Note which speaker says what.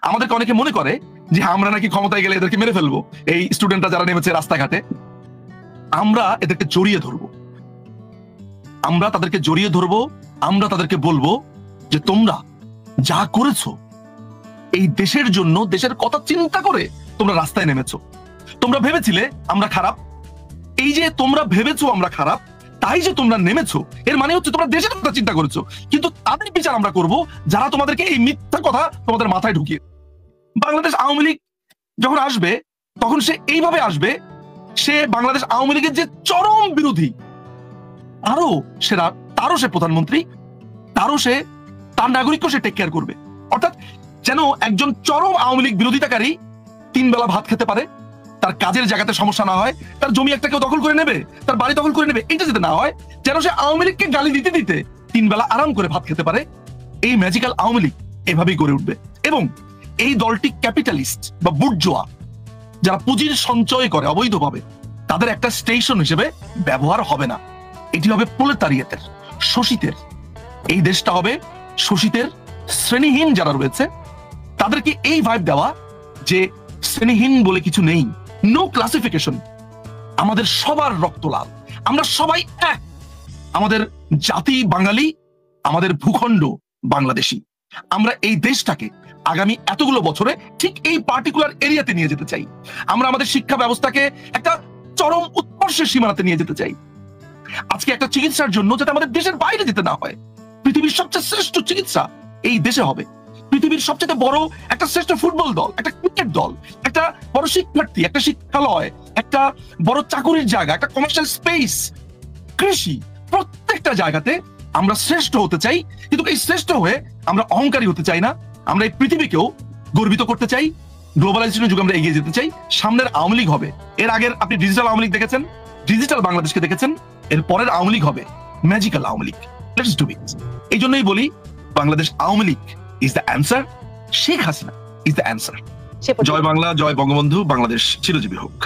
Speaker 1: আমাদেরকে অনেকে মনে করে যে আমরা নাকি ক্ষমতায় গেলে এদেরকে মেরে ফেলবো, এই স্টুডেন্টরা যারা নেমেছে রাস্তাঘাটে। আমরা এদেরকে জড়িয়ে ধরবো, আমরা তাদেরকে জড়িয়ে ধরবো, আমরা তাদেরকে বলবো যে তোমরা যা করেছো এই দেশের জন্য, দেশের কথা চিন্তা করে তোমরা রাস্তায় নেমেছো। তোমরা ভেবেছিলে আমরা খারাপ, এই যে তোমরা ভেবেছো আমরা খারাপ, তাই যে তোমরা নেমেছো, এর মানে হচ্ছে তোমরা দেশের কথা চিন্তা করেছো। কিন্তু তাদের বিচার আমরা করব যারা তোমাদেরকে এই মিথ্যা কথা তোমাদের মাথায় ঢুকিয়ে। বাংলাদেশ আওয়ামী লীগ যখন আসবে তখন সে এইভাবে আসবে, সে বাংলাদেশ আওয়ামী লীগের যে চরম বিরোধী, তারও সে প্রধানমন্ত্রী, তার নাগরিককে সে টেক কেয়ার করবে। অর্থাৎ যেন একজন চরম আওয়ামী লীগ বিরোধিতাকারী 3 বেলা ভাত খেতে পারে, তার কাজের জায়গাতে সমস্যা না হয়, তার জমি একটা কেউ দখল করে নেবে, তার বাড়ি দখল করে নেবে, এটা যাতে না হয়, যেন সে আওয়ামী লীগকে গালি দিতে দিতে 3 বেলা আরাম করে ভাত খেতে পারে। এই ম্যাজিক্যাল আওয়ামী লীগ এভাবেই গড়ে উঠবে। এবং এই দলটি ক্যাপিটালিস্ট বা বুর্জোয়া, যারা পুঁজির সঞ্চয় করে অবৈধভাবে, তাদের একটা স্টেশন হিসেবে ব্যবহার হবে না। এটি হবে প্রলেতারিয়েতের, শোষিতের। এই দেশটা হবে শোষিতের, শ্রেণীহীন যারা রয়েছে তাদেরকে এই ভাইব দেওয়া যে শ্রেণীহীন বলে কিছু নেই, নো ক্লাসিফিকেশন, আমাদের সবার রক্ত লাল, আমরা সবাই এক, আমাদের জাতি বাঙালি, আমাদের ভূখণ্ড বাংলাদেশী। আমরা এই দেশটাকে আগামী এতগুলো বছরে ঠিক এই পার্টিকুলার এরিয়াতে নিয়ে যেতে চাই। আমরা আমাদের শিক্ষা ব্যবস্থাকে একটা চরম উৎকর্ষের সীমানাতে নিয়ে যেতে চাই। আজকে একটা চিকিৎসার জন্য যাতে আমাদের দেশের বাইরে যেতে না হয়, পৃথিবীর সবচেয়ে শ্রেষ্ঠ চিকিৎসা এই দেশে হবে। পৃথিবীর সবচেয়ে বড় একটা শ্রেষ্ঠ ফুটবল দল, একটা ক্রিকেট দল, একটা বড় শিক্ষার্থী, একটা শিক্ষালয়, একটা বড় চাকুরির জায়গা, একটা কমার্শিয়াল স্পেস, কৃষি, প্রত্যেকটা জায়গাতে আমরা শ্রেষ্ঠ হতে চাই। কিন্তু এই শ্রেষ্ঠ হয়ে আমরা অহংকারী হতে চাই না, আমরা এই পৃথিবীকেও গর্বিত করতে চাই। গ্লোবালাইজেশনের যুগে আমরা এগিয়ে যেতে চাই। সামনের আওয়ামী লীগ হবে, এর আগের আপনি ডিজিটাল আওয়ামী লীগ দেখেছেন, ডিজিটাল বাংলাদেশকে দেখেছেন, এর পরের আওয়ামী লীগ হবে magical Awami League. Let's do it. এই জন্যই বলি Bangladesh Awami League is the answer, Sheikh Hasina is the answer. জয় বাংলা, জয় বঙ্গবন্ধু, বাংলাদেশ চিরজীবী হোক।